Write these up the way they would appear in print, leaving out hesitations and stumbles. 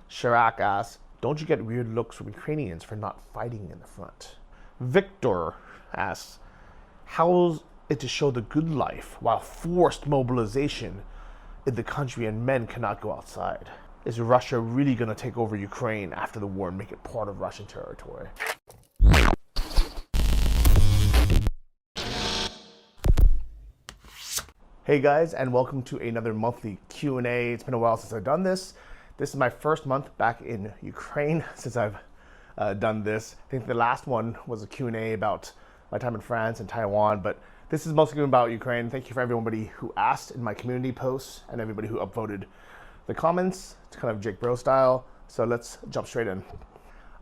Chirac asks, don't you get weird looks from Ukrainians for not fighting in the front? Victor asks, how's it to show the good life while forced mobilization in the country and men cannot go outside? Is Russia really going to take over Ukraine after the war and make it part of Russian territory? Hey guys, and welcome to another monthly Q&A. It's been a while since I've done this. This is my first month back in Ukraine since I've done this. I think the last one was a Q&A about my time in France and Taiwan, but this is mostly about Ukraine. Thank you for everybody who asked in my community posts and everybody who upvoted the comments. It's kind of Jake Bro style, so let's jump straight in.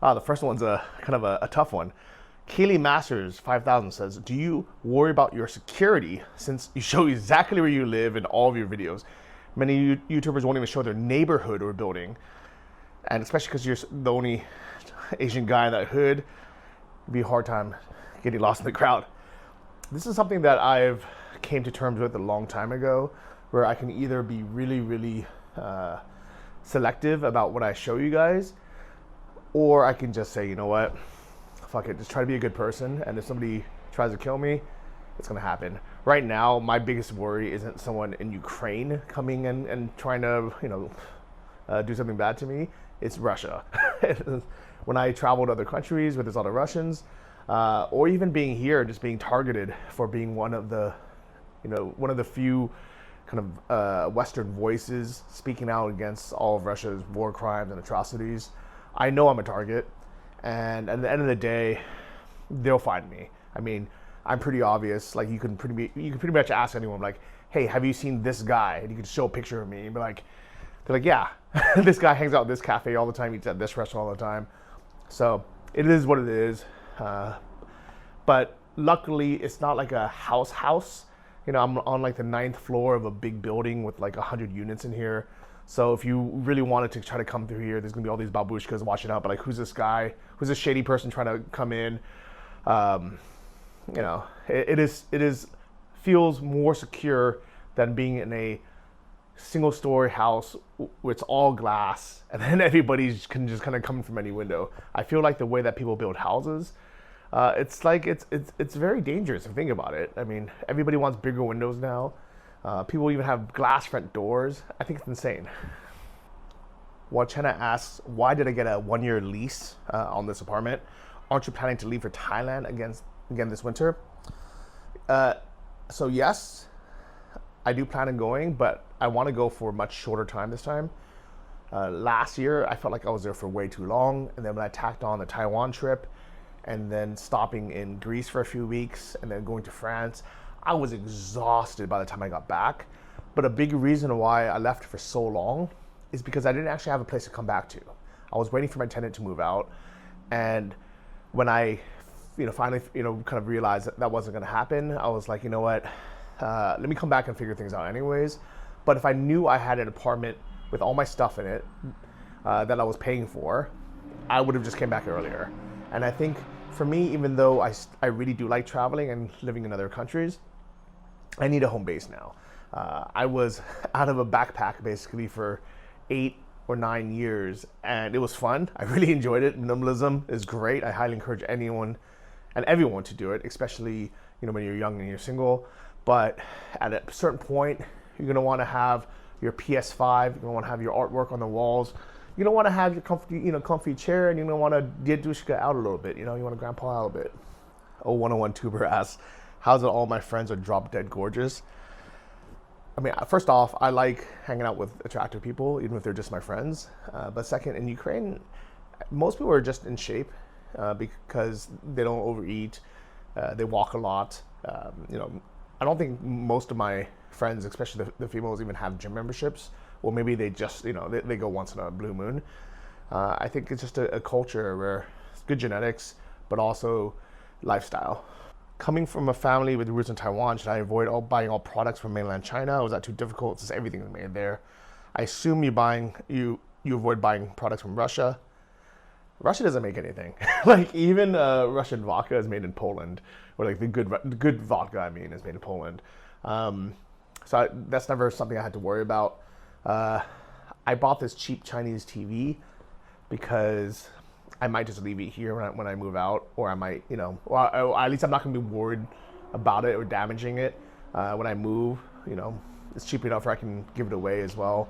The first one's kind of a tough one. Kaylee Masters 5000 says, do you worry about your security since you show exactly where you live in all of your videos? Many YouTubers won't even show their neighborhood or building. And especially because you're the only Asian guy in that hood, it'd be a hard time getting lost in the crowd. This is something that I've came to terms with a long time ago, where I can either be really selective about what I show you guys, or I can just say, you know what? Fuck it, just try to be a good person, and if somebody tries to kill me, it's gonna happen. Right now, my biggest worry isn't someone in Ukraine coming in and trying to, do something bad to me. It's Russia. When I travel to other countries where there's other Russians, or even being here, just being targeted for being one of the few kind of Western voices speaking out against all of Russia's war crimes and atrocities, I know I'm a target. And at the end of the day, they'll find me. I mean, I'm pretty obvious. Like you can pretty much ask anyone, like, "Hey, have you seen this guy?" And you can show a picture of me and be like, "They're like, yeah, this guy hangs out at this cafe all the time, eats at this restaurant all the time." So it is what it is. But luckily, it's not like a house. I'm on like the 9th floor of a big building with like 100 units in here. So if you really wanted to try to come through here, there's gonna be all these babushkas watching out. But like, who's this guy? Who's this shady person trying to come in? It feels more secure than being in a single-story house where it's all glass, and then everybody can just kind of come from any window. I feel like the way that people build houses, it's very dangerous if you think about it. I mean, everybody wants bigger windows now. People even have glass front doors. I think it's insane. Wachena asks, why did I get a 1-year lease on this apartment? Aren't you planning to leave for Thailand again this winter? So yes, I do plan on going, but I want to go for a much shorter time this time. Last year, I felt like I was there for way too long. And then when I tacked on the Taiwan trip and then stopping in Greece for a few weeks and then going to France, I was exhausted by the time I got back. But a big reason why I left for so long is because I didn't actually have a place to come back to. I was waiting for my tenant to move out. And when I finally kind of realized that wasn't going to happen, I was like, you know what, let me come back and figure things out anyways. But if I knew I had an apartment with all my stuff in it that I was paying for, I would have just came back earlier. And I think for me, even though I really do like traveling and living in other countries, I need a home base now. I was out of a backpack basically for 8 or 9 years, and it was fun. I really enjoyed it. Minimalism is great. I highly encourage anyone and everyone to do it, especially when you're young and you're single. But at a certain point, you're gonna want to have your PS5. You're gonna want to have your artwork on the walls. You're gonna want to have your comfy chair, and you're gonna want to dedushka out a little bit. You want to grandpa out a bit. 101 Tuber asks, how's it all my friends are drop dead gorgeous? I mean, first off, I like hanging out with attractive people, even if they're just my friends. But second, in Ukraine, most people are just in shape because they don't overeat. They walk a lot. I don't think most of my friends, especially the females, even have gym memberships. Or maybe they just, they go once in a blue moon. I think it's just a culture where it's good genetics, but also lifestyle. Coming from a family with roots in Taiwan, should I avoid buying all products from mainland China? Or is that too difficult since everything is made there? I assume you avoid buying products from Russia. Russia doesn't make anything. Like even Russian vodka is made in Poland, or like the good vodka is made in Poland. So that's never something I had to worry about. I bought this cheap Chinese TV because I might just leave it here when I move out, or I might, or at least I'm not gonna be worried about it or damaging it when I move. It's cheap enough where I can give it away as well.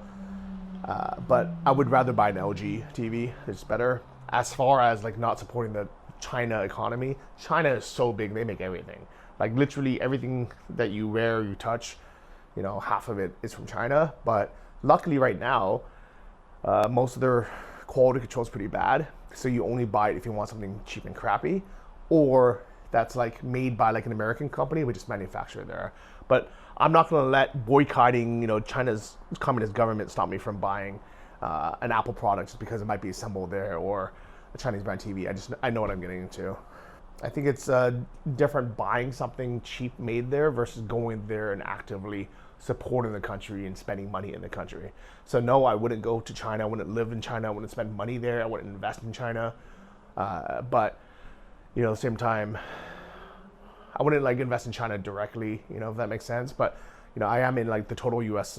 But I would rather buy an LG TV. It's better. As far as like not supporting the China economy, China is so big, they make everything. Like literally everything that you wear, you touch, half of it is from China. But luckily right now, most of their quality control is pretty bad. So you only buy it if you want something cheap and crappy, or that's like made by like an American company, which is manufactured there. But I'm not gonna let boycotting, China's communist government stop me from buying an Apple product just because it might be assembled there, or a Chinese brand TV. I know what I'm getting into. I think it's different buying something cheap made there versus going there and actively supporting the country and spending money in the country. So no, I wouldn't go to China. I wouldn't live in China. I wouldn't spend money there. I wouldn't invest in China. But at the same time, I wouldn't like invest in China directly, if that makes sense. But I am in like the total US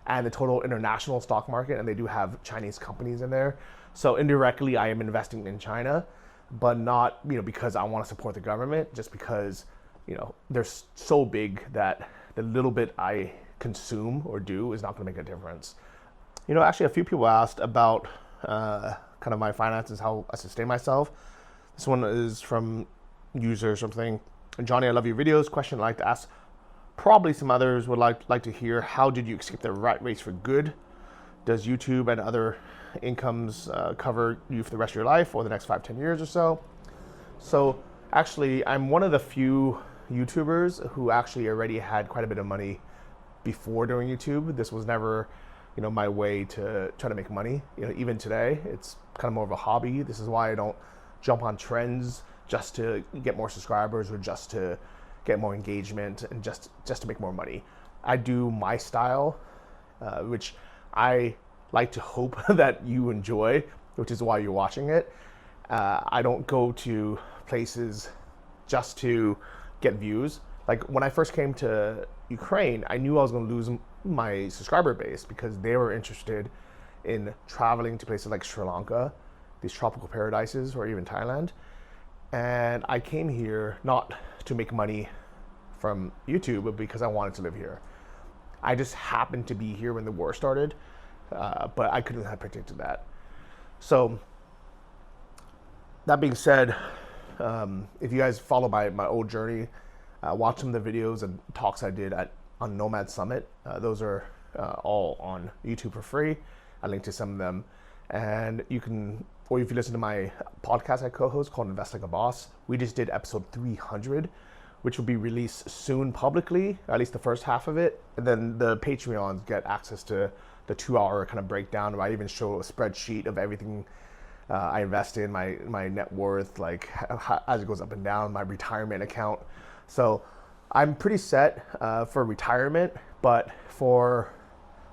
and the total international stock market, and they do have Chinese companies in there. So indirectly, I am investing in China, but not because I want to support the government, just because they're so big that the little bit I consume or do is not going to make a difference. Actually, a few people asked about kind of my finances, how I sustain myself. This one is from user something. Johnny, I love your videos. Question I'd like to ask. Probably some others would like to hear. How did you escape the rat race for good? Does YouTube and other incomes cover you for the rest of your life or the next 5-10 years or so? So actually, I'm one of the few YouTubers who actually already had quite a bit of money before doing YouTube. This was never, my way to try to make money. Even today, it's kind of more of a hobby. This is why I don't jump on trends just to get more subscribers or just to get more engagement and just to make more money. I do my style, which I like to hope that you enjoy, which is why you're watching it. I don't go to places just to get views. Like when I first came to Ukraine, I knew I was going to lose my subscriber base because they were interested in traveling to places like Sri Lanka, these tropical paradises, or even Thailand. And I came here not to make money from YouTube, but because I wanted to live here. I just happened to be here when the war started, but I couldn't have predicted that. So that being said, if you guys follow my old journey, watch some of the videos and talks I did on Nomad Summit. Those are all on YouTube for free. I linked to some of them. And you can, or if you listen to my podcast I co-host called Invest Like a Boss, we just did episode 300, which will be released soon publicly, at least the first half of it. And then the Patreons get access to the 2-hour kind of breakdown where I even show a spreadsheet of everything I invest in, my net worth, like as it goes up and down, my retirement account. So I'm pretty set for retirement, but for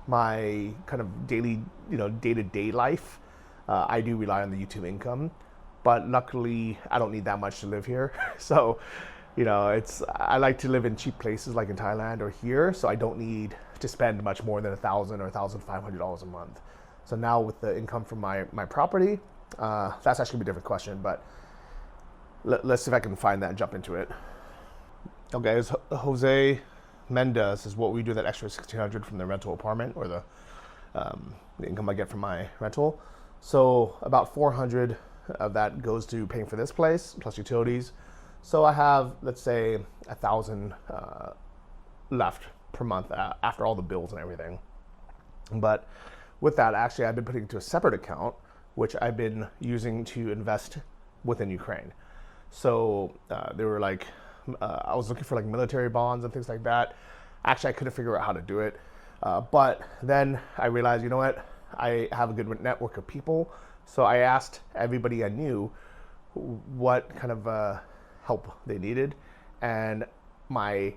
my kind of daily, day-to-day life, I do rely on the YouTube income. But luckily, I don't need that much to live here. So, I like to live in cheap places like in Thailand or here, so I don't need to spend much more than $1,000 or $1,500 a month. So now with the income from my property, that's actually a different question, but let's see if I can find that and jump into it. Okay, it's Jose Mendez is what we do that extra $1,600 from the rental apartment or the income I get from my rental. So about 400 of that goes to paying for this place plus utilities. So I have, let's say, 1,000 left per month after all the bills and everything. But with that, actually, I've been putting into a separate account, which I've been using to invest within Ukraine. So they were like, I was looking for like military bonds and things like that. Actually, I couldn't figure out how to do it. But then I realized, you know what? I have a good network of people. So I asked everybody I knew what kind of help they needed. And my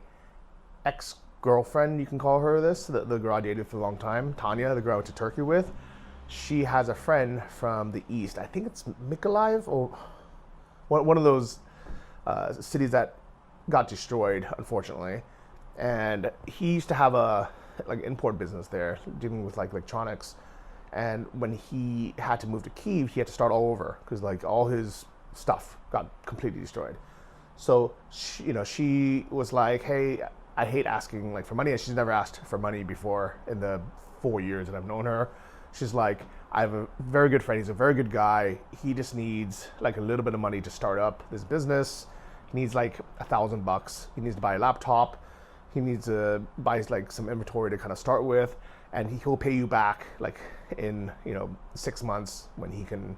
ex-girlfriend, you can call her this, the girl I dated for a long time, Tanya, the girl I went to Turkey with, she has a friend from the east. I think it's Mykolaiv or one of those cities that got destroyed, unfortunately. And he used to have a import business there, dealing with like electronics. And when he had to move to Kyiv, he had to start all over because like all his stuff got completely destroyed. So she was like, hey, I hate asking like for money, and she's never asked for money before in the 4 years that I've known her. She's like, I have a very good friend. He's a very good guy. He just needs like a little bit of money to start up this business. He needs like $1,000. He needs to buy a laptop. He needs to buy like some inventory to kind of start with, and he'll pay you back like in 6 months when he can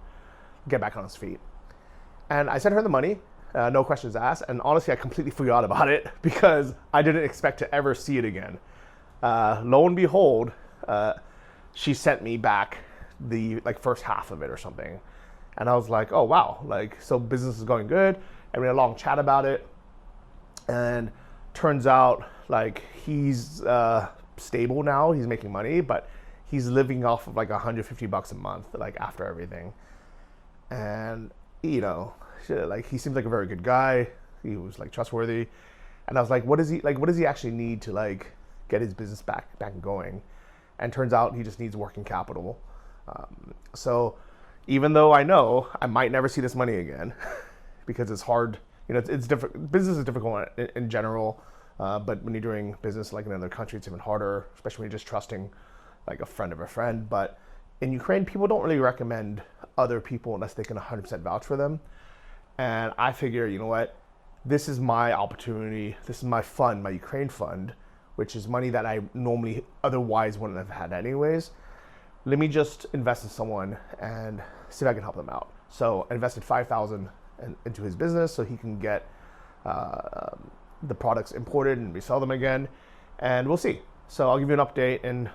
get back on his feet. And I sent her the money, no questions asked, and honestly I completely forgot about it because I didn't expect to ever see it again. Lo and behold, she sent me back the like first half of it or something, and I was like, oh wow, like so business is going good. And we had a long chat about it, and turns out like he's stable now. He's making money, but he's living off of like $150 a month, like after everything. And like he seems like a very good guy. He was like trustworthy, and I was like, what does he actually need to like get his business back going? And turns out he just needs working capital. So even though I know I might never see this money again because it's hard, it's different. Business is difficult in general, but when you're doing business like in another country, it's even harder, especially when you're just trusting like a friend of a friend. But in Ukraine, people don't really recommend other people unless they can 100% vouch for them. And I figure, you know what, this is my opportunity. This is my fund, my Ukraine fund, which is money that I normally otherwise wouldn't have had anyways. Let me just invest in someone and see if I can help them out. So I invested $5,000 into his business so he can get the products imported and resell them again, and we'll see. So I'll give you an update in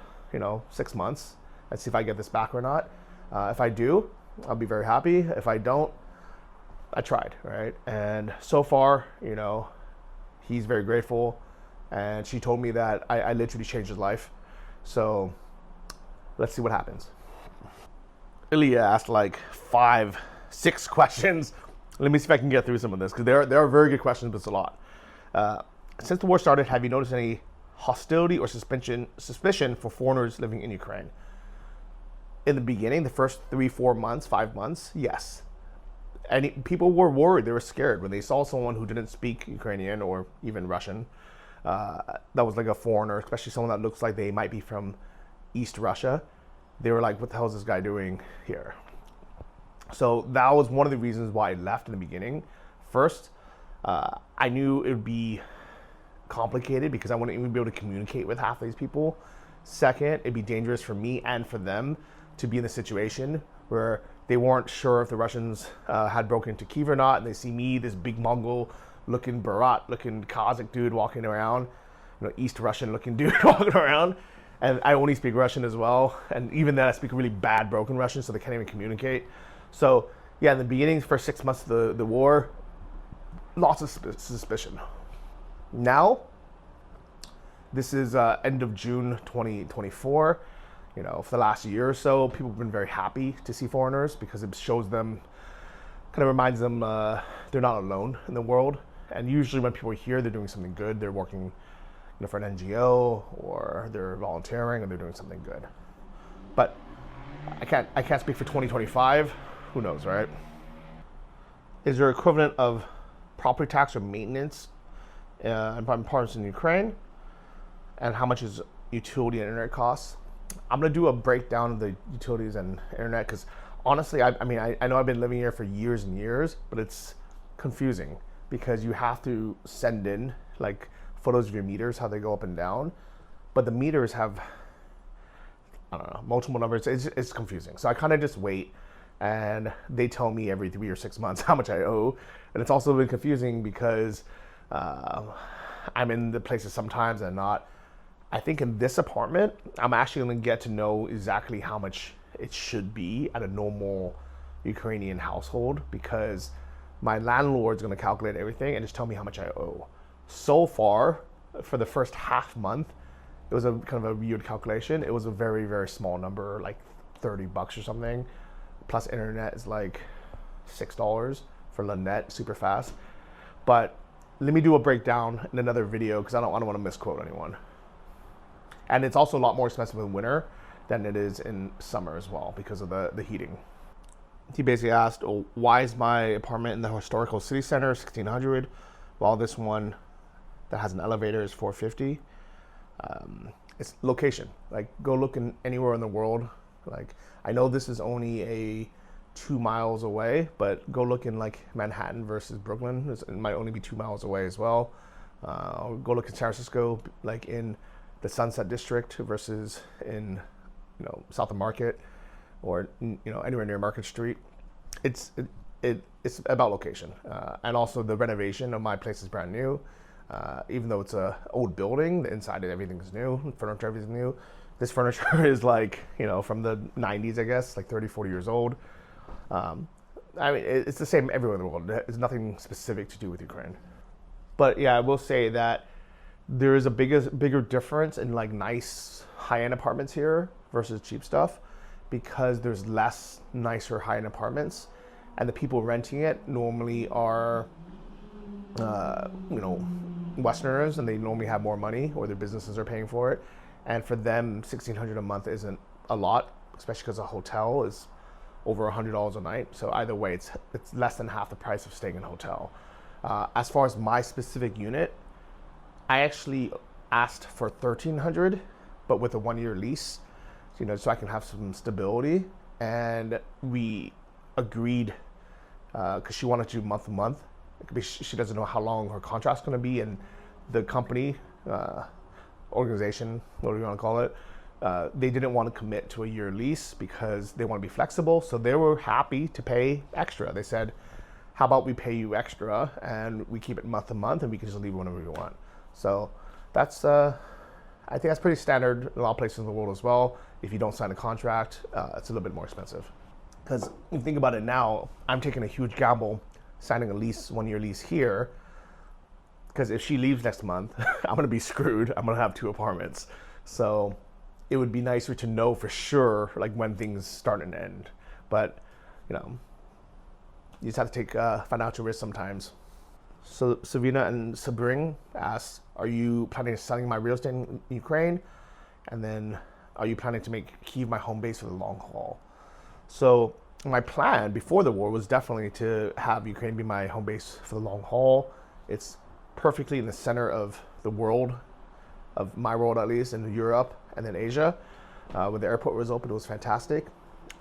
6 months and see if I get this back or not. If I do, I'll be very happy. If I don't, I tried, right? And so far, he's very grateful, and she told me that I literally changed his life. So let's see what happens. Ilya asked like 5-6 questions. Let me see if I can get through some of this because there are very good questions, but it's a lot. Since the war started, have you noticed any hostility or suspicion for foreigners living in Ukraine? In the beginning, the first 3-4 months, 5 months, yes. And people were worried. They were scared when they saw someone who didn't speak Ukrainian or even Russian. That was like a foreigner, especially someone that looks like they might be from East Russia. They were like, what the hell is this guy doing here? So that was one of the reasons why I left in the beginning. First, I knew it would be complicated because I wouldn't even be able to communicate with half of these people. Second, it'd be dangerous for me and for them to be in a situation where they weren't sure if the Russians had broken into Kyiv or not, and they see me, this big Mongol-looking Barat-looking Kazakh dude walking around, East Russian-looking dude walking around, and I only speak Russian as well, and even then I speak really bad broken Russian, so they can't even communicate. So yeah, in the beginning, first 6 months of the war, lots of suspicion. Now, this is end of June 2024. For the last year or so, people have been very happy to see foreigners because it shows them, kind of reminds them they're not alone in the world. And usually when people are here, they're doing something good. They're working for an NGO, or they're volunteering, and they're doing something good. But I can't speak for 2025. Who knows, right? Is there equivalent of property tax or maintenance and parts in Ukraine? And how much is utility and internet costs? I'm gonna do a breakdown of the utilities and internet because honestly, I know I've been living here for years and years, but it's confusing because you have to send in like photos of your meters, how they go up and down, but the meters have, I don't know, multiple numbers. It's confusing. So I kind of just wait, and they tell me every 3 or 6 months how much I owe, and it's also been confusing because I'm in the places sometimes and not. I think in this apartment, I'm actually going to get to know exactly how much it should be at a normal Ukrainian household because my landlord's going to calculate everything and just tell me how much I owe. So far, for the first half month, it was a kind of a weird calculation. It was a very, very small number, like $30 or something. Plus internet is like $6 for the net, super fast. But let me do a breakdown in another video because I don't want to misquote anyone. And it's also a lot more expensive in winter than it is in summer as well because of the heating. He basically asked, oh, why is my apartment in the historical city center 1600 while this one that has an elevator is 450? It's location. Like, go look in anywhere in the world. Like, I know this is only a 2 miles away, but go look in like Manhattan versus Brooklyn. It might only be 2 miles away as well. Go look in San Francisco, like in the Sunset District versus in, South of Market, or anywhere near Market Street. It's about location, and also the renovation of my place is brand new. Even though it's a old building, the inside of everything is new, furniture, everything's new. This furniture is like, from the 90s, I guess, like 30, 40 years old. I mean, it's the same everywhere in the world. There's nothing specific to do with Ukraine. But yeah, I will say that there is a bigger difference in like nice high-end apartments here versus cheap stuff, because there's less nicer high-end apartments, and the people renting it normally are, Westerners, and they normally have more money, or their businesses are paying for it. And for them, $1,600 a month isn't a lot, especially because a hotel is over $100 a night. So either way, it's less than half the price of staying in a hotel. As far as my specific unit, I actually asked for $1,300, but with a 1-year lease, so I can have some stability. And we agreed, because she wanted to do month to month. She doesn't know how long her contract's going to be, and the company, organization, whatever you want to call it, they didn't want to commit to a year lease because they want to be flexible. So they were happy to pay extra. They said, how about we pay you extra and we keep it month to month, and we can just leave whenever we want. So that's, I think that's pretty standard in a lot of places in the world as well. If you don't sign a contract, it's a little bit more expensive. Because if you think about it now, I'm taking a huge gamble signing a lease, 1-year lease here, because if she leaves next month, I'm going to be screwed. I'm going to have 2 apartments. So it would be nicer to know for sure, like, when things start and end. But, you just have to take financial risk sometimes. So Savina and Sabring asks, are you planning on selling my real estate in Ukraine? And then, are you planning to make Kyiv my home base for the long haul? So my plan before the war was definitely to have Ukraine be my home base for the long haul. It's perfectly in the center of the world, of my world at least, in Europe and then Asia. When the airport was open, it was fantastic.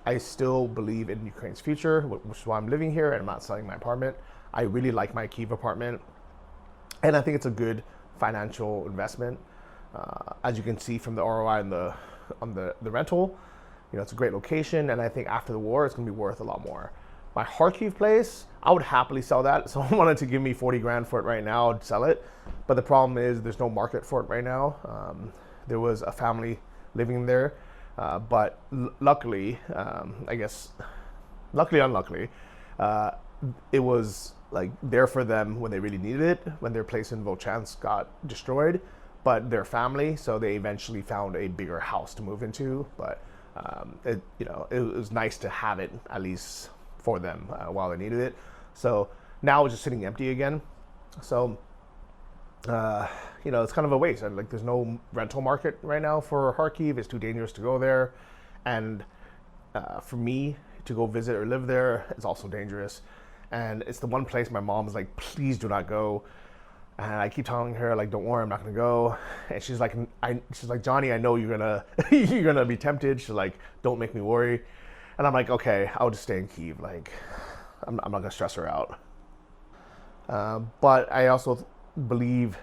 I still believe in Ukraine's future, which is why I'm living here and I'm not selling my apartment. I really like my Kyiv apartment, and I think it's a good financial investment. As you can see from the ROI on the rental, it's a great location, and I think after the war, it's going to be worth a lot more. My Kharkiv place, I would happily sell that. If someone wanted to give me 40 grand for it right now, I'd sell it. But the problem is there's no market for it right now. There was a family living there, but luckily, unluckily, it was like there for them when they really needed it, when their place in Volchansk got destroyed, but their family, so they eventually found a bigger house to move into. But it was nice to have it at least for them while they needed it. So now it's just sitting empty again. So it's kind of a waste. Like, there's no rental market right now for Kharkiv. It's too dangerous to go there, and for me to go visit or live there, it's also dangerous. And it's the one place my mom is like, please do not go. And I keep telling her, like, don't worry, I'm not gonna go. And she's like, Johnny, I know you're gonna you're gonna be tempted. She's like, don't make me worry. And I'm like, okay, I'll just stay in Kyiv. Like, I'm not gonna stress her out. But I also believe,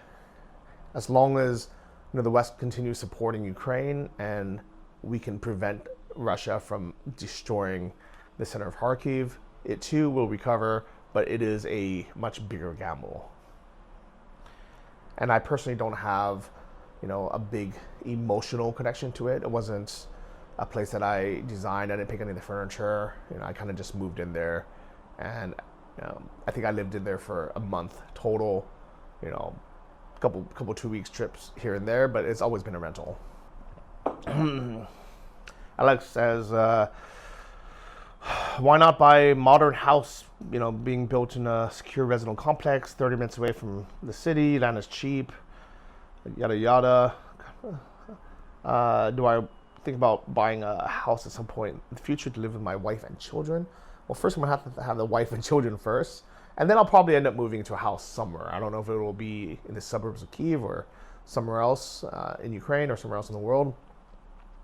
as long as the West continues supporting Ukraine and we can prevent Russia from destroying the center of Kharkiv, it too will recover. But it is a much bigger gamble. And I personally don't have, a big emotional connection to it. It wasn't a place that I designed. I didn't pick any of the furniture. I kind of just moved in there, and I think I lived in there for a month total. Couple 2 weeks trips here and there, but it's always been a rental. Alex says, why not buy a modern house, being built in a secure residential complex, 30 minutes away from the city, land is cheap, yada yada. Do I think about buying a house at some point in the future to live with my wife and children. Well, first I'm gonna have to have the wife and children first, and then I'll probably end up moving into a house somewhere. I don't know if it will be in the suburbs of Kyiv or somewhere else in Ukraine or somewhere else in the world.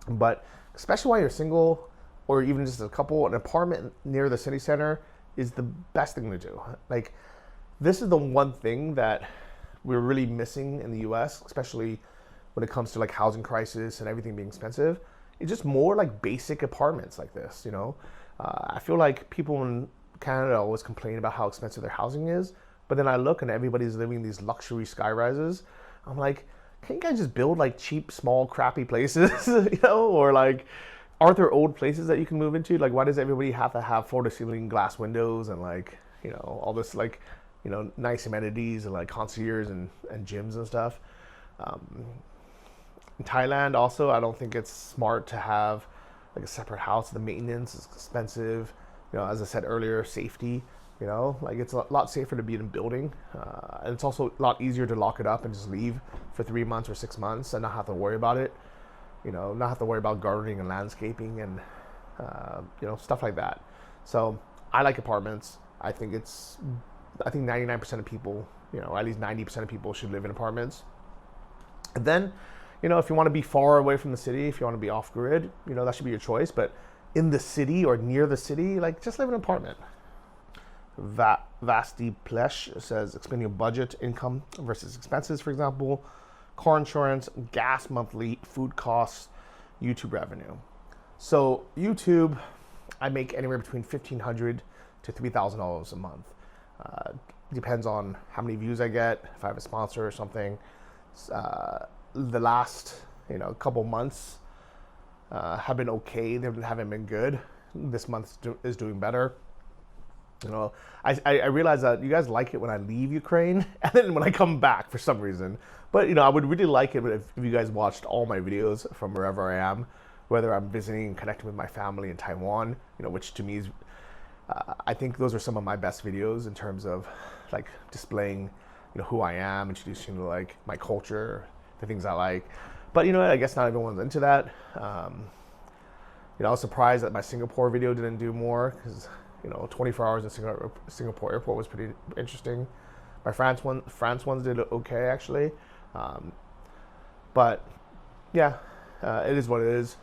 But especially while you're single or even just a couple, an apartment near the city center is the best thing to do. Like, this is the one thing that we're really missing in the US, especially when it comes to like housing crisis and everything being expensive. It's just more like basic apartments like this, you know? I feel like people in Canada always complain about how expensive their housing is, but then I look and everybody's living in these luxury sky rises. I'm like, can you guys just build like cheap, small, crappy places, you know? Or like, aren't there old places that you can move into? Like, why does everybody have to have floor-to-ceiling glass windows and like, you know, all this like, you know, nice amenities and like concierge and gyms and stuff? In Thailand also, I don't think it's smart to have like a separate house. The maintenance is expensive. You know, as I said earlier, safety, you know, like it's a lot safer to be in a building. And it's also a lot easier to lock it up and just leave for 3 months or 6 months and not have to worry about it. You know, not have to worry about gardening and landscaping and, you know, stuff like that. So I like apartments. I think 99% of people, you know, at least 90% of people should live in apartments. And then, you know, if you want to be far away from the city, if you want to be off grid, you know, that should be your choice. But in the city or near the city, like, just live in an apartment. Vasti Plesh says, explain your budget, income versus expenses, for example, car insurance, gas monthly, food costs, YouTube revenue. So YouTube, I make anywhere between $1,500 to $3,000 a month. Depends on how many views I get, if I have a sponsor or something. The last, you know, couple months have been okay. They haven't been good. This month is doing better. You know, I realize that you guys like it when I leave Ukraine and then when I come back for some reason. But, you know, I would really like it if you guys watched all my videos from wherever I am, whether I'm visiting and connecting with my family in Taiwan, you know, which to me is, I think those are some of my best videos in terms of like displaying, you know, who I am, introducing to like my culture, the things I like. But you know what, I guess not everyone's into that. You know, I was surprised that my Singapore video didn't do more because, you know, 24 hours in Singapore airport was pretty interesting. My France ones did okay actually. But yeah, it is what it is.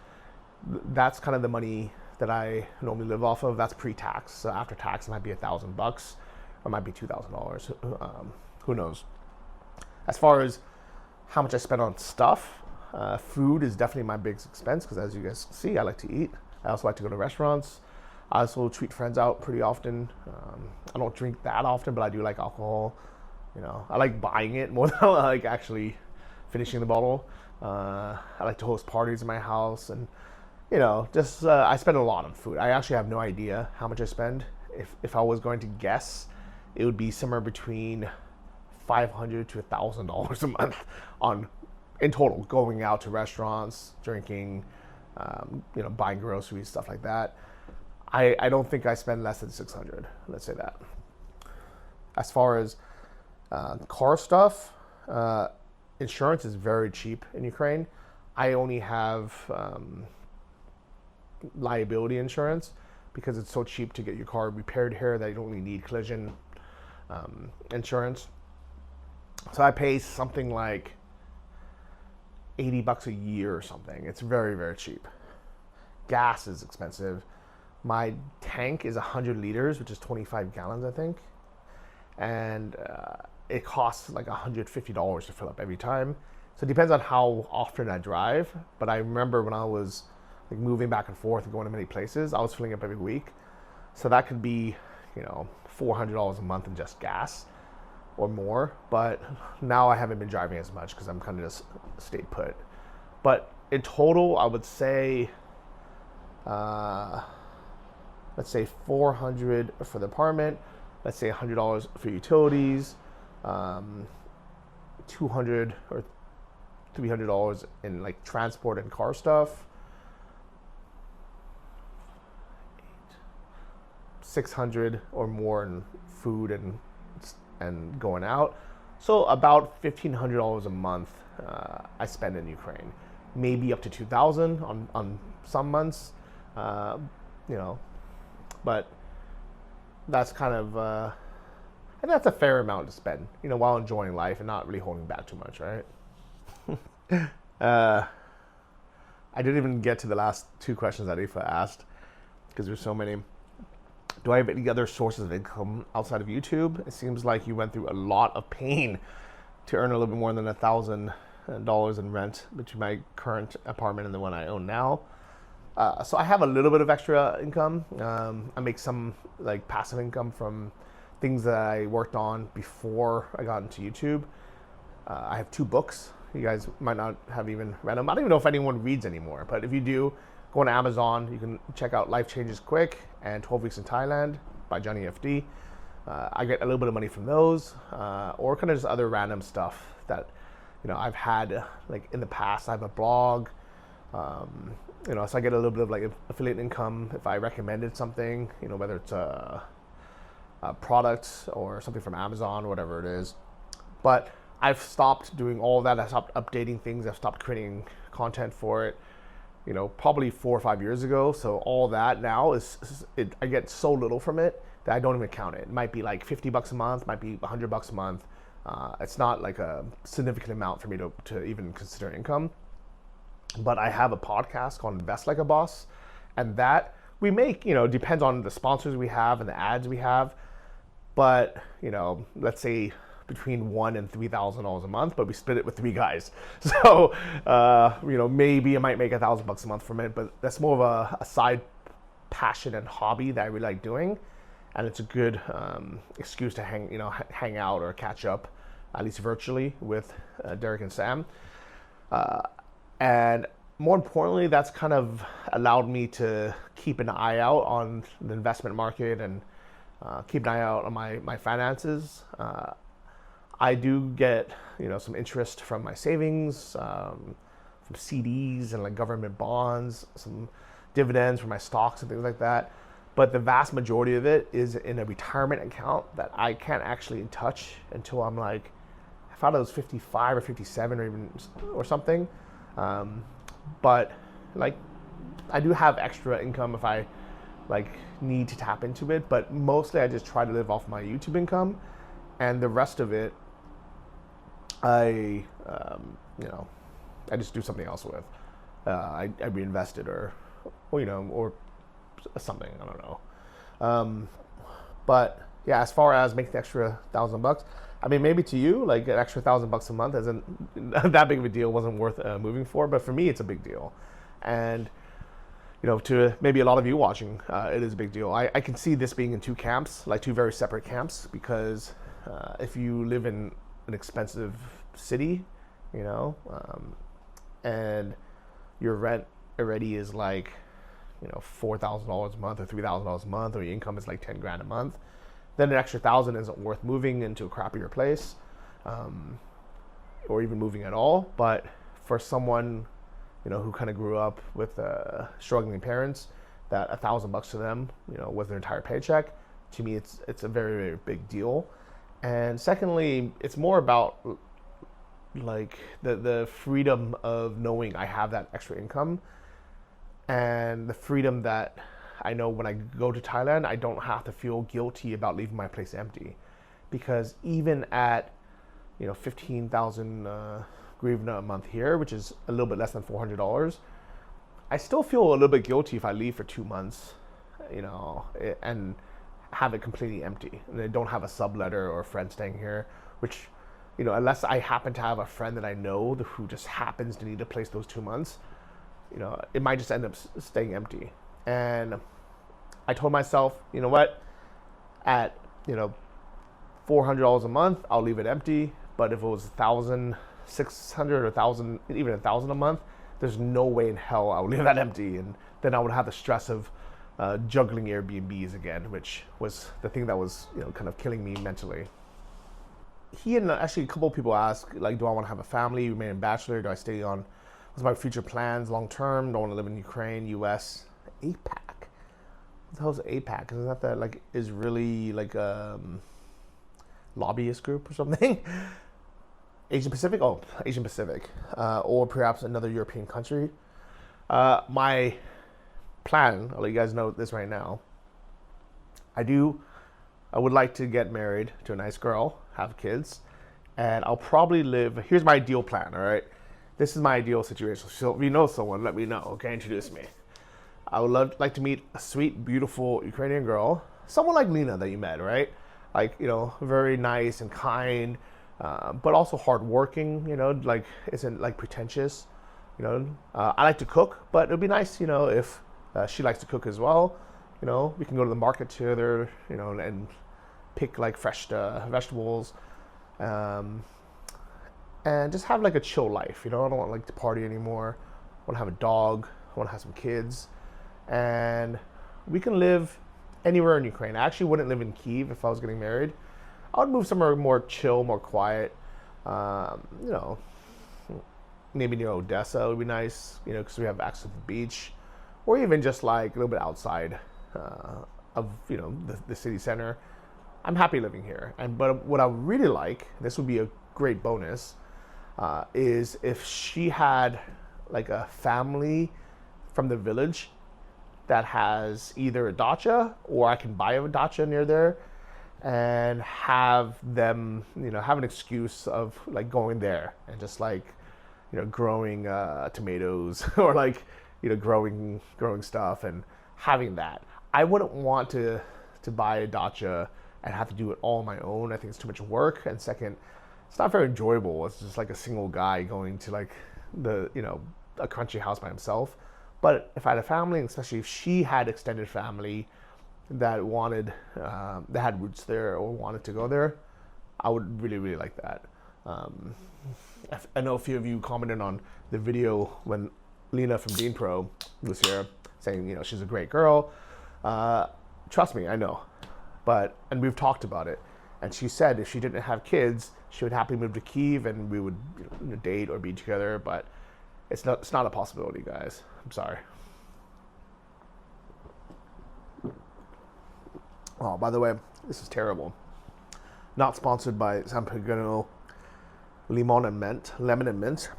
That's kind of the money that I normally live off of. That's pre-tax. So after tax, it might be $1,000 or it might be $2,000. Who knows? As far as how much I spend on stuff, food is definitely my biggest expense because, as you guys see, I like to eat. I also like to go to restaurants. I also treat friends out pretty often. I don't drink that often, but I do like alcohol. You know, I like buying it more than I like actually finishing the bottle. I like to host parties in my house, and you know, just I spend a lot on food. I actually have no idea how much I spend. If I was going to guess, it would be somewhere between $500 to $1,000 a month on in total, going out to restaurants, drinking, you know, buying groceries, stuff like that. I don't think I spend less than $600. Let's say that. As far as car stuff, insurance is very cheap in Ukraine. I only have liability insurance because it's so cheap to get your car repaired here that you don't really need collision insurance. So I pay something like $80 a year or something. It's very, very cheap. Gas is expensive. My tank is 100 liters, which is 25 gallons, I think. And it costs like $150 to fill up every time. So it depends on how often I drive. But I remember when I was like moving back and forth and going to many places, I was filling up every week. So that could be, you know, $400 a month in just gas or more. But now I haven't been driving as much because I'm kind of just stayed put. But in total, I would say, let's say $400 for the apartment. Let's say $100 for utilities, $200 or $300 in like transport and car stuff, $600 or more in food and going out. So about $1,500 a month I spend in Ukraine. maybe up to 2,000 on some months, you know, but that's kind of, and that's a fair amount to spend, you know, while enjoying life and not really holding back too much, right? I didn't even get to the last two questions that Aoife asked because there's so many. Do I have any other sources of income outside of YouTube? It seems like you went through a lot of pain to earn a little bit more than $1,000 in rent between my current apartment and the one I own now. So I have a little bit of extra income. I make some like passive income from things that I worked on before I got into YouTube. I have 2 books. You guys might not have even read them. I don't even know if anyone reads anymore, but if you do, go on Amazon. You can check out Life Changes Quick and 12 Weeks in Thailand by Johnny FD. I get a little bit of money from those, or kind of just other random stuff that, you know, I've had like in the past. I have a blog, you know, so I get a little bit of like affiliate income if I recommended something, you know, whether it's a product or something from Amazon or whatever it is. But I've stopped doing all that. I stopped updating things. I've stopped creating content for it, you know, probably 4 or 5 years ago. So all that now I get so little from it that I don't even count it. It might be like $50 a month, might be $100 a month. It's not like a significant amount for me to even consider income. But I have a podcast called Invest Like a Boss, and that we make, you know, depends on the sponsors we have and the ads we have. But, you know, let's say between $1,000 and $3,000 a month, but we split it with 3 guys. So, you know, maybe I might make $1,000 a month from it, but that's more of a side passion and hobby that I really like doing. And it's a good excuse to hang out or catch up, at least virtually, with Derek and Sam. And more importantly, that's kind of allowed me to keep an eye out on the investment market and keep an eye out on my finances. I do get, you know, some interest from my savings, from CDs and like government bonds, some dividends from my stocks and things like that. But the vast majority of it is in a retirement account that I can't actually touch until I'm like, I thought I was 55 or 57 or something. But like, I do have extra income if I like need to tap into it. But mostly I just try to live off my YouTube income, and the rest of it, I just do something else with. I reinvest it or something. I don't know. But yeah, as far as making the extra $1,000, I mean, maybe to you, like an extra $1,000 a month isn't that big of a deal, wasn't worth moving for. But for me, it's a big deal. And, you know, to maybe a lot of you watching, it is a big deal. I can see this being in 2 camps, like 2 very separate camps, because if you live in an expensive city, you know, and your rent already is like, you know, $4,000 a month or $3,000 a month, or your income is like 10 grand a month, then an extra 1,000 isn't worth moving into a crappier place, or even moving at all. But for someone, you know, who kind of grew up with struggling parents, that $1,000 to them, you know, was their entire paycheck. To me, it's a very, very big deal. And secondly, it's more about like the freedom of knowing I have that extra income, and the freedom that I know when I go to Thailand, I don't have to feel guilty about leaving my place empty. Because even at, you know, 15,000 hryvnia a month here, which is a little bit less than $400, I still feel a little bit guilty if I leave for 2 months, you know, and have it completely empty. And I don't have a subletter or a friend staying here, which, you know, unless I happen to have a friend that I know who just happens to need a place those 2 months, you know, it might just end up staying empty. And I told myself, you know what, at, you know, $400 a month, I'll leave it empty. But if it was 1,600 or 1,000, even 1,000 a month, there's no way in hell I would leave that empty. And then I would have the stress of juggling Airbnbs again, which was the thing that was, you know, kind of killing me mentally. He and actually a couple of people asked, like, do I want to have a family, remain a bachelor? Do I stay on? What's my future plans long term? Don't want to live in Ukraine, US, APAC. What the hell is APAC? Isn't that like Israeli like lobbyist group or something? Asian Pacific? Oh, Asian Pacific. Or perhaps another European country. My plan, I'll let you guys know this right now. I would like to get married to a nice girl, have kids, and I'll probably live. Here's my ideal plan, all right? This is my ideal situation. So if you know someone, let me know, okay? Introduce me. I would like to meet a sweet, beautiful Ukrainian girl, someone like Lena that you met, right? Like, very nice and kind, but also hardworking, like isn't like pretentious, I like to cook, but it'd be nice, if she likes to cook as well. We can go to the market together, and pick like fresh vegetables, and just have like a chill life. I don't want like to party anymore. I want to have a dog. I want to have some kids, and we can live anywhere in Ukraine. I actually wouldn't live in Kyiv if I was getting married. I would move somewhere more chill, more quiet. Maybe near Odessa would be nice, because we have access to the beach, or even just like a little bit outside of the city center. I'm happy living here, but what I would really like, this would be a great bonus, is if she had like a family from the village that has either a dacha, or I can buy a dacha near there and have them, have an excuse of like going there and just like, growing tomatoes or like, growing stuff and having that. I wouldn't want to buy a dacha and have to do it all on my own. I think it's too much work. And second, it's not very enjoyable. It's just like a single guy going to like a country house by himself. But if I had a family, and especially if she had extended family that wanted, that had roots there or wanted to go there, I would really, really like that. I know a few of you commented on the video when Lena from Dean Pro was here saying, she's a great girl. Trust me, I know. And we've talked about it. And she said if she didn't have kids, she would happily move to Kyiv and we would date or be together. But it's not a possibility, guys. I'm sorry. Oh, by the way, this is terrible. Not sponsored by San Pellegrino lemon and mint.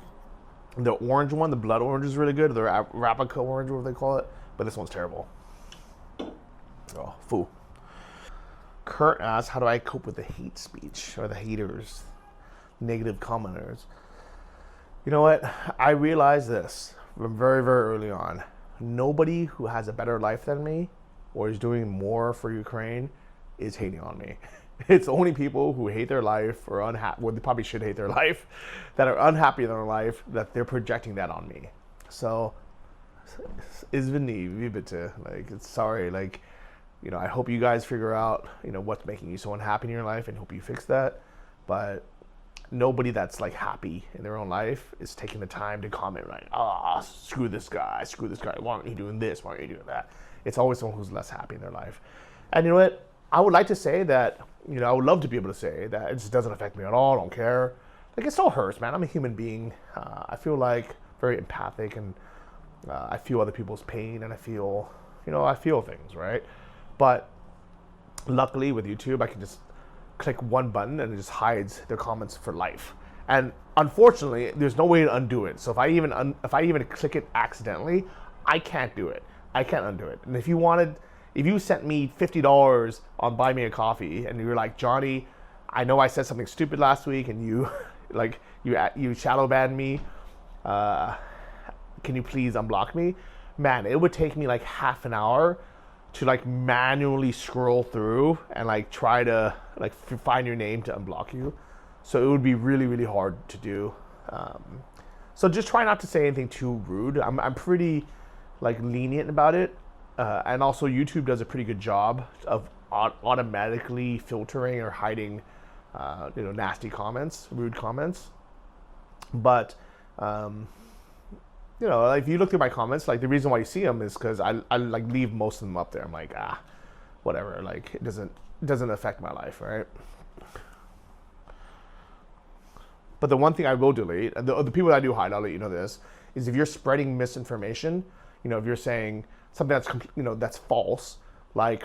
The orange one, the blood orange, is really good. The Arabica orange, whatever they call it. But this one's terrible. Oh, foo. Kurt asks, how do I cope with the hate speech or the haters, negative commenters? You know what? I realized this from very, very early on. Nobody who has a better life than me or is doing more for Ukraine is hating on me. It's only people who hate their life or unhappy, well, they probably should hate their life, that are unhappy in their life, that they're projecting that on me. So, izvini, vibite, like, it's sorry, like, I hope you guys figure out, what's making you so unhappy in your life and hope you fix that. But nobody that's like happy in their own life is taking the time to comment, right? Screw this guy. Why aren't you doing this? Why aren't you doing that? It's always someone who's less happy in their life. And you know what? I would like to say that, I would love to be able to say that it just doesn't affect me at all. I don't care. Like, it still hurts, man. I'm a human being. I feel like very empathic, and I feel other people's pain, and I feel things, right? But luckily with YouTube, I can just click one button and it just hides their comments for life. And unfortunately, there's no way to undo it. So if I even click it accidentally, I can't do it. I can't undo it. And if you sent me $50 on Buy Me a Coffee and you were like, Johnny, I know I said something stupid last week and you you shadow banned me, can you please unblock me? Man, it would take me like half an hour to like manually scroll through and like try to like find your name to unblock you. So it would be really, really hard to do. So just try not to say anything too rude. I'm pretty like lenient about it. And also YouTube does a pretty good job of automatically filtering or hiding, nasty comments, rude comments. But, like if you look through my comments, like the reason why you see them is because I like leave most of them up there. I'm like, whatever. Like it doesn't affect my life, right? But the one thing I will delete, and the people that I do hide, I'll let you know this, is if you're spreading misinformation, if you're saying something that's that's false, like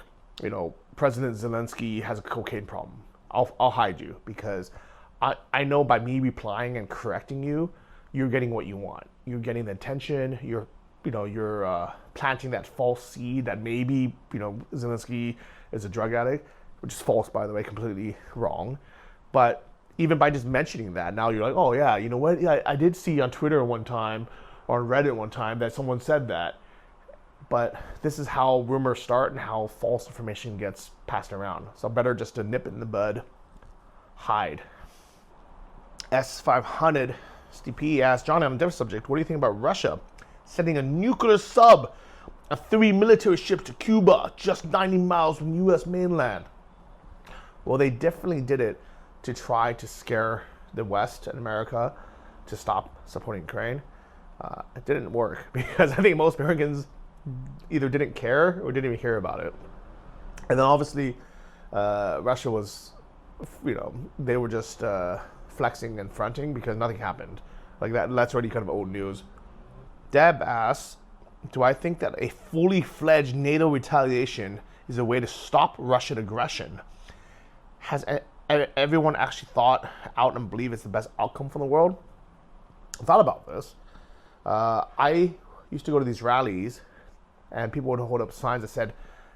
President Zelensky has a cocaine problem, I'll hide you because I know by me replying and correcting you, you're getting what you want. You're getting the attention. You're planting that false seed that maybe Zelensky is a drug addict, which is false, by the way, completely wrong. But even by just mentioning that, now you're like, oh yeah, you know what? Yeah, I did see on Twitter one time or on Reddit one time that someone said that. But this is how rumors start and how false information gets passed around. So better just to nip it in the bud, hide. S500 STP asks, John, on a different subject, what do you think about Russia sending a nuclear sub and 3 military ships to Cuba, just 90 miles from U.S. mainland? Well, they definitely did it to try to scare the West and America to stop supporting Ukraine. It didn't work because I think most Americans either didn't care or didn't even hear about it. And then obviously Russia was, they were just flexing and fronting because nothing happened. Like that's already kind of old news. Deb asks, do I think that a fully fledged NATO retaliation is a way to stop Russian aggression? Has everyone actually thought out and believe it's the best outcome for the world? I thought about this. I used to go to these rallies and people would hold up signs that said,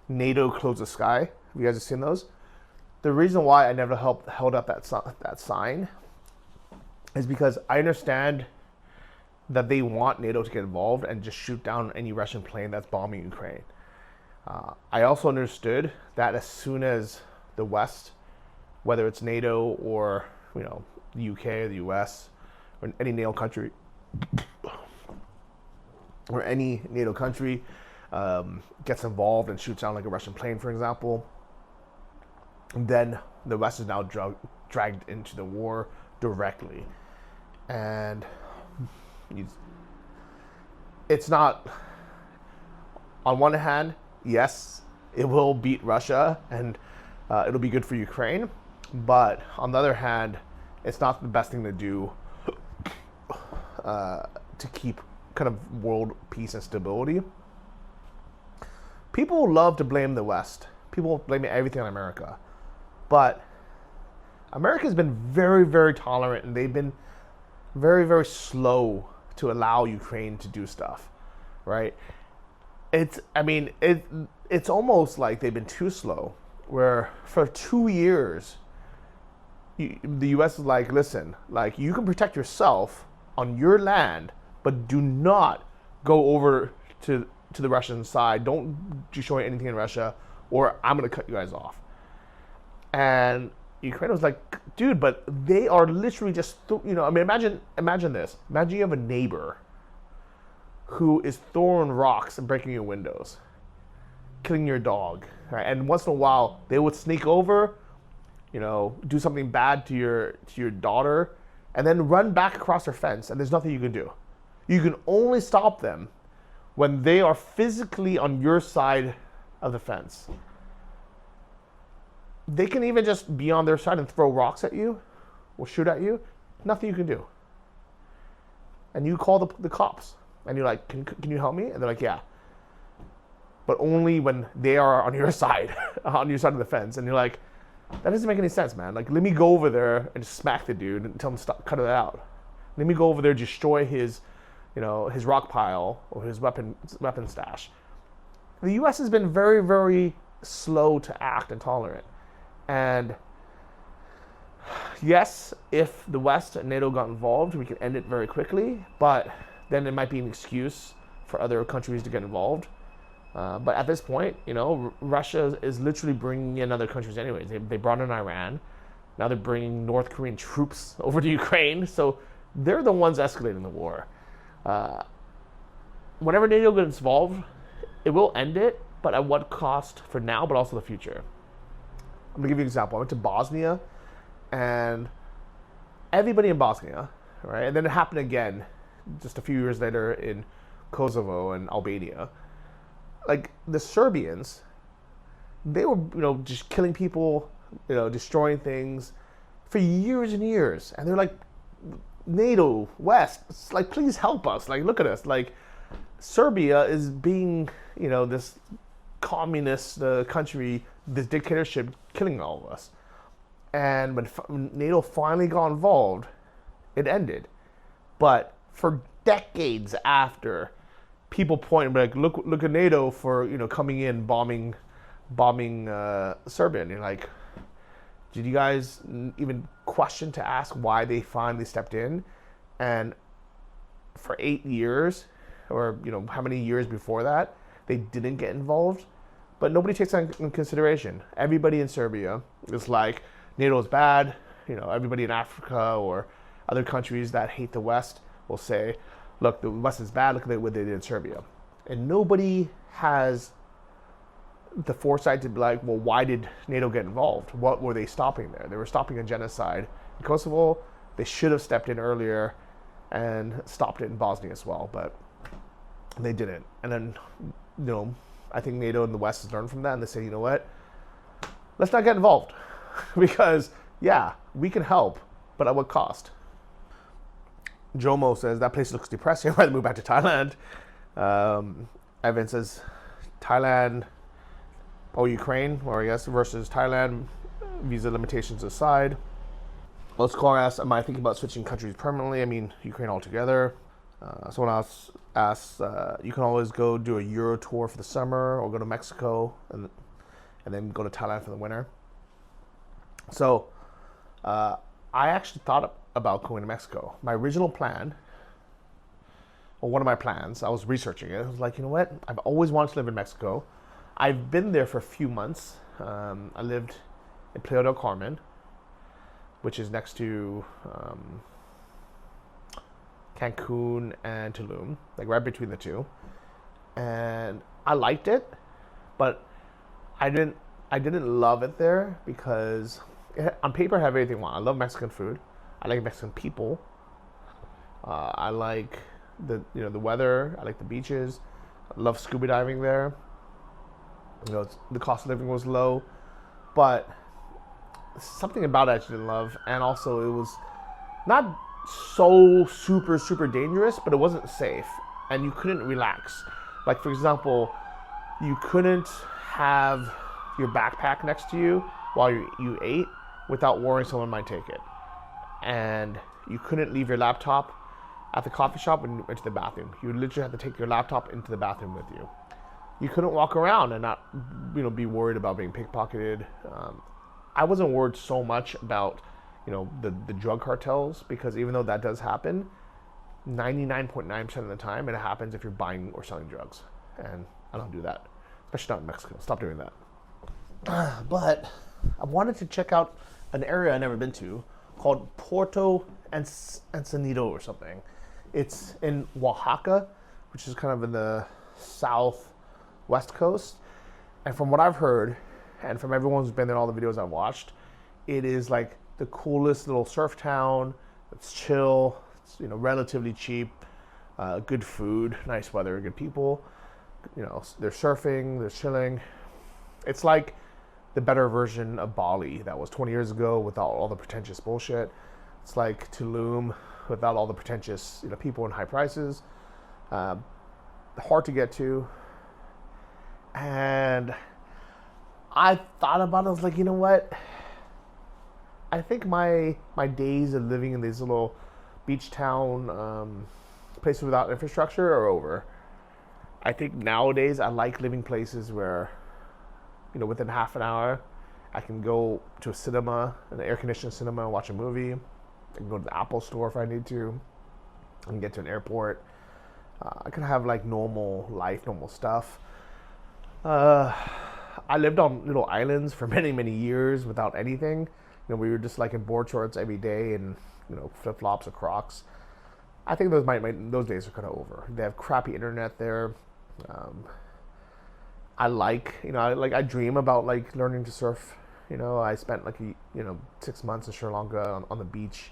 NATO close the sky. Have you guys seen those? The reason why I never held up that sign is because I understand that they want NATO to get involved and just shoot down any Russian plane that's bombing Ukraine. I also understood that as soon as the West, whether it's NATO or the UK or the US or any NATO country, gets involved and shoots down like a Russian plane, for example, then the West is now dragged into the war directly. And it's not, on one hand, yes, it will beat Russia and it'll be good for Ukraine, but on the other hand, it's not the best thing to do to keep kind of world peace and stability. People love to blame the West. People blame everything on America. But America's been very, very tolerant, and they've been very, very slow to allow Ukraine to do stuff, right? It's almost like they've been too slow, where for 2 years, the U.S. is like, listen, like you can protect yourself on your land, but do not go over to the Russian side. Don't destroy anything in Russia, or I'm going to cut you guys off. And Ukraine was like, dude, but they are literally just, imagine this. Imagine you have a neighbor who is throwing rocks and breaking your windows, killing your dog, right? And once in a while, they would sneak over, do something bad to your daughter, and then run back across their fence, and there's nothing you can do. You can only stop them when they are physically on your side of the fence. They can even just be on their side and throw rocks at you or shoot at you. Nothing you can do. And you call the cops. And you're like, can you help me? And they're like, yeah. But only when they are on your side, on your side of the fence. And you're like, that doesn't make any sense, man. Like, let me go over there and just smack the dude and tell him to stop, cut it out. Let me go over there, destroy his rock pile or his weapon stash. The U.S. has been very, very slow to act and tolerant. And yes, if the West and NATO got involved, we could end it very quickly, but then it might be an excuse for other countries to get involved. But at this point, Russia is literally bringing in other countries anyways. They brought in Iran. Now they're bringing North Korean troops over to Ukraine. So they're the ones escalating the war. Whenever NATO gets involved, it will end it, but at what cost for now, but also the future. I'm going to give you an example. I went to Bosnia, and everybody in Bosnia, right? And then it happened again just a few years later in Kosovo and Albania. Like, the Serbians, they were, just killing people, destroying things for years and years. And they're like, NATO, West, it's like, please help us. Like, look at us. Like, Serbia is being, this communist country, this dictatorship, killing all of us. And when NATO finally got involved, it ended. But for decades after, people point like, look at NATO for coming in bombing Serbia. And you're like, did you guys even question to ask why they finally stepped in? And for 8 years, or how many years before that, they didn't get involved. But nobody takes that in consideration. Everybody in Serbia is like, NATO is bad. Everybody in Africa or other countries that hate the West will say, look, the West is bad. Look at what they did in Serbia. And nobody has the foresight to be like, well, why did NATO get involved? What were they stopping there? They were stopping a genocide in Kosovo. They should have stepped in earlier and stopped it in Bosnia as well, but they didn't. And then, I think NATO and the West has learned from that, and they say, you know what? Let's not get involved. Because, yeah, we can help, but at what cost? Jomo says, that place looks depressing. I'd rather move back to Thailand. Evan says, Thailand, Ukraine, or I guess, versus Thailand, visa limitations aside. Let's call asks, am I thinking about switching countries permanently? I mean, Ukraine altogether. Someone else asks, you can always go do a Euro tour for the summer or go to Mexico and then go to Thailand for the winter. So I actually thought about going to Mexico. My original plan, or one of my plans, I was researching it. I was like, you know what? I've always wanted to live in Mexico. I've been there for a few months. I lived in Playa del Carmen, which is next to Cancun and Tulum, like right between the two. And I liked it, but I didn't love it there because on paper I have everything I want. I love Mexican food. I like Mexican people. I like the weather. I like the beaches. I love scuba diving there. The cost of living was low, but something about it I just didn't love, and also it was not so super dangerous, but it wasn't safe, and you couldn't relax. Like, for example, you couldn't have your backpack next to you while you ate without worrying someone might take it, and you couldn't leave your laptop at the coffee shop and into the bathroom. You literally had to take your laptop into the bathroom with you. You couldn't walk around and not be worried about being pickpocketed. I wasn't worried so much about the drug cartels, because even though that does happen, 99.9% of the time it happens if you're buying or selling drugs, and I don't do that, especially not in Mexico. Stop doing that. But I wanted to check out an area I've never been to called Puerto Encinitas or something. It's in Oaxaca, which is kind of in the southwest coast, and from what I've heard, and from everyone who's been there, all the videos I've watched, it is like the coolest little surf town. It's chill. It's relatively cheap. Good food, nice weather, good people. They're surfing, they're chilling. It's like the better version of Bali that was 20 years ago without all the pretentious bullshit. It's like Tulum without all the pretentious people and high prices. Hard to get to. And I thought about it. I was like, you know what? I think my days of living in these little beach town places without infrastructure are over. I think nowadays I like living places where, within half an hour, I can go to a cinema, an air-conditioned cinema, and watch a movie. I can go to the Apple store if I need to. I can get to an airport. I can have like normal life, normal stuff. I lived on little islands for many years without anything. We were just like in board shorts every day and flip flops or Crocs. I think those days are kind of over. They have crappy internet there. I dream about like learning to surf. I spent like 6 months in Sri Lanka on the beach.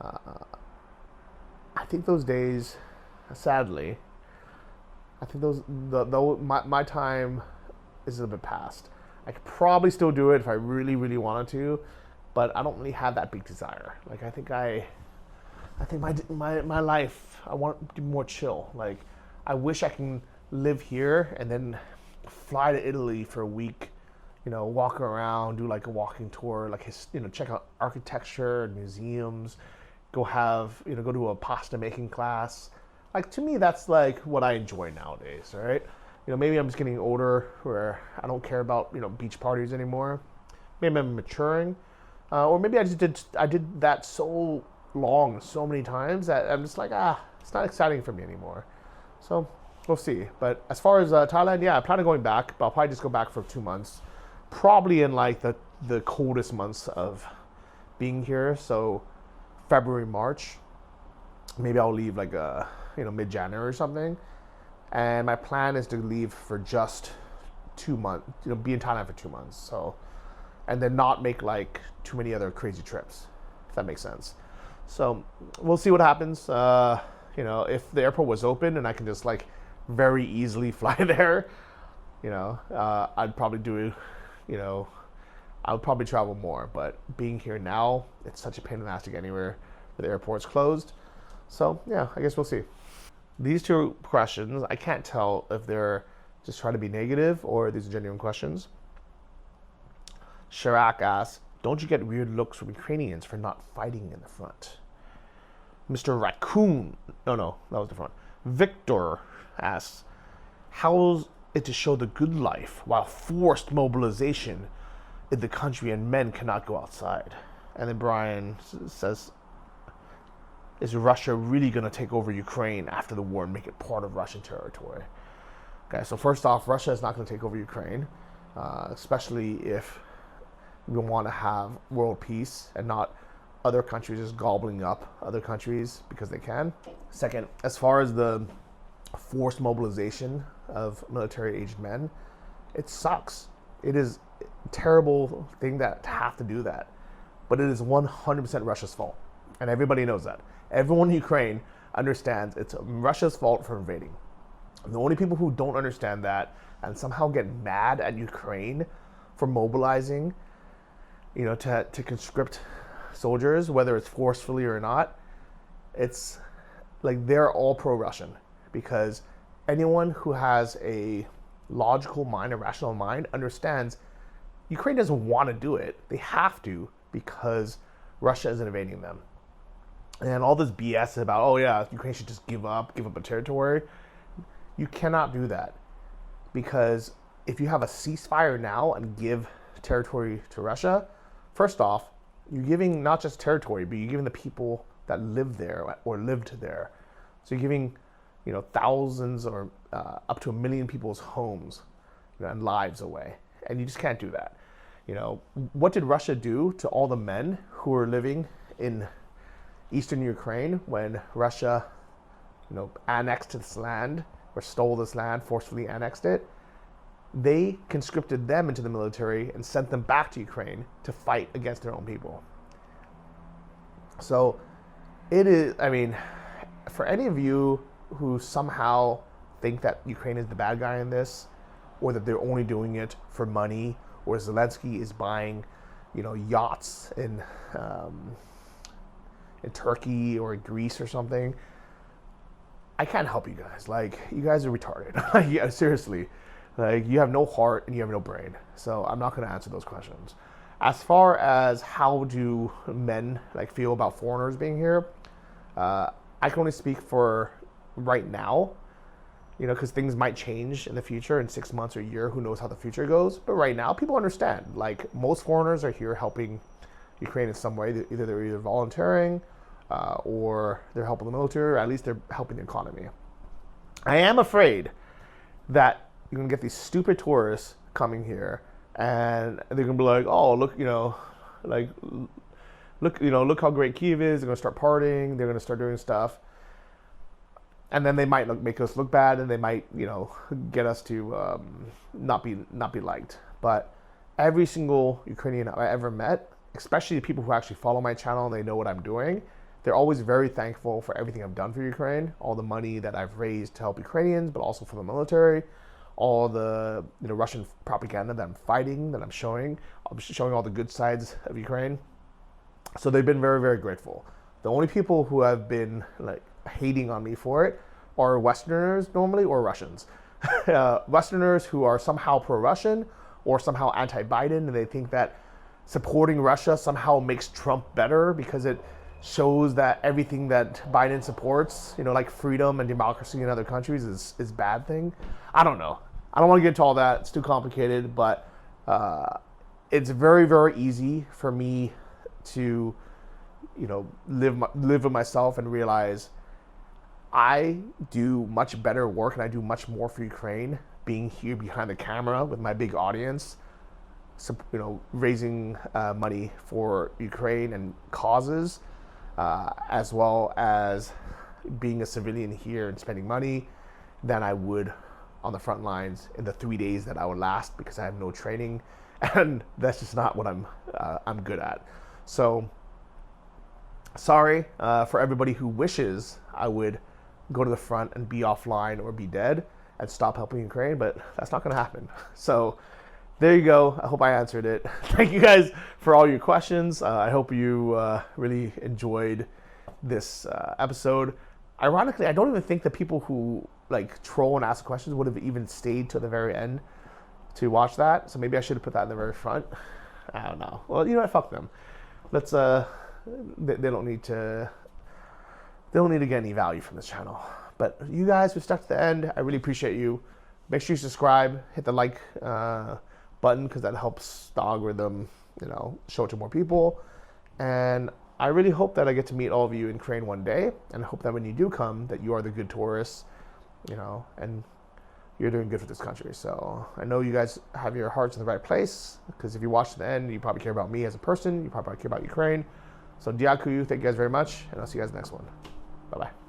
I think those days, sadly, my time is a little bit past. I could probably still do it if I really wanted to, but I don't really have that big desire. Like I think my life, I want to be more chill. Like I wish I can live here and then fly to Italy for a week, walk around, do like a walking tour, like check out architecture and museums, go to a pasta making class. Like to me, that's like what I enjoy nowadays, right? Maybe I'm just getting older where I don't care about beach parties anymore. Maybe I'm maturing, or maybe I did that so long, so many times that I'm just like it's not exciting for me anymore. So we'll see. But as far as Thailand, yeah, I plan on going back, but I'll probably just go back for 2 months, probably in like the coldest months of being here. So February, March. Maybe I'll leave like mid-January or something. And my plan is to leave for just 2 months, be in Thailand for 2 months. So, and then not make like too many other crazy trips, if that makes sense. So we'll see what happens. If the airport was open and I can just like very easily fly there, I'd probably do, I would probably travel more. But being here now, it's such a pain in the ass to get anywhere. The airport's closed. So yeah, I guess we'll see. These two questions, I can't tell if they're just trying to be negative or these are genuine questions. Shirak asks, don't you get weird looks from Ukrainians for not fighting in the front? Mr. Raccoon, no, that was the front. Victor asks, how's it to show the good life while forced mobilization in the country and men cannot go outside? And then Brian says, is Russia really going to take over Ukraine after the war and make it part of Russian territory? Okay, so first off, Russia is not going to take over Ukraine, especially if we want to have world peace and not other countries just gobbling up other countries because they can. Second, as far as the forced mobilization of military-aged men, it sucks. It is a terrible thing to have to do that, but it is 100% Russia's fault, and everybody knows that. Everyone in Ukraine understands it's Russia's fault for invading. The only people who don't understand that and somehow get mad at Ukraine for mobilizing, to conscript soldiers, whether it's forcefully or not, it's like they're all pro-Russian, because anyone who has a logical mind, a rational mind, understands Ukraine doesn't want to do it. They have to because Russia is invading them. And all this BS about, oh yeah, Ukraine should just give up a territory. You cannot do that, because if you have a ceasefire now and give territory to Russia, first off, you're giving not just territory, but you're giving the people that live there or lived there. So you're giving, thousands or up to 1 million people's homes and lives away, and you just can't do that. What did Russia do to all the men who were living in eastern Ukraine when Russia, annexed this land or stole this land, forcefully annexed it? They conscripted them into the military and sent them back to Ukraine to fight against their own people. So it is, for any of you who somehow think that Ukraine is the bad guy in this, or that they're only doing it for money, or Zelensky is buying, yachts in Turkey or Greece or something, I can't help you guys. Like, you guys are retarded. Yeah, seriously. Like, you have no heart and you have no brain. So I'm not going to answer those questions. As far as how do men feel about foreigners being here, I can only speak for right now, because things might change in the future, in 6 months or a year. Who knows how the future goes? But right now, people understand. Like, most foreigners are here helping Ukraine in some way. They're volunteering, or they're helping the military, or at least they're helping the economy. I am afraid that you're gonna get these stupid tourists coming here, and they're gonna be like, "Oh, look, look how great Kyiv is." They're gonna start partying. They're gonna start doing stuff, and then they might make us look bad, and they might, get us to not be liked. But every single Ukrainian I ever met, especially the people who actually follow my channel and they know what I'm doing, they're always very thankful for everything I've done for Ukraine, all the money that I've raised to help Ukrainians, but also for the military, all the Russian propaganda that I'm fighting, that I'm showing all the good sides of Ukraine. So they've been very, very grateful. The only people who have been hating on me for it are Westerners normally, or Russians. Westerners who are somehow pro-Russian, or somehow anti-Biden, and they think that supporting Russia somehow makes Trump better because it shows that everything that Biden supports, like freedom and democracy in other countries is bad thing. I don't know. I don't want to get into all that. It's too complicated, but it's very, very easy for me to, live with myself and realize I do much better work and I do much more for Ukraine being here behind the camera with my big audience, raising money for Ukraine and causes, as well as being a civilian here and spending money than I would on the front lines in the 3 days that I would last because I have no training, and that's just not what I'm good at. So sorry for everybody who wishes I would go to the front and be offline or be dead and stop helping Ukraine, but that's not going to happen. So there you go. I hope I answered it. Thank you guys for all your questions. I hope you really enjoyed this episode. Ironically, I don't even think the people who troll and ask questions would have even stayed to the very end to watch that. So maybe I should have put that in the very front. I don't know. Well, fuck them. Let's. They don't need to. They don't need to get any value from this channel. But you guys who stuck to the end, I really appreciate you. Make sure you subscribe, hit the like button because that helps the algorithm, show it to more people. And I really hope that I get to meet all of you in Ukraine one day, and I hope that when you do come, that you are the good tourists, and you're doing good for this country. So I know you guys have your hearts in the right place, because if you watch to the end, you probably care about me as a person, you probably care about Ukraine. So Diakuyu, thank you guys very much, and I'll see you guys next one. Bye-bye.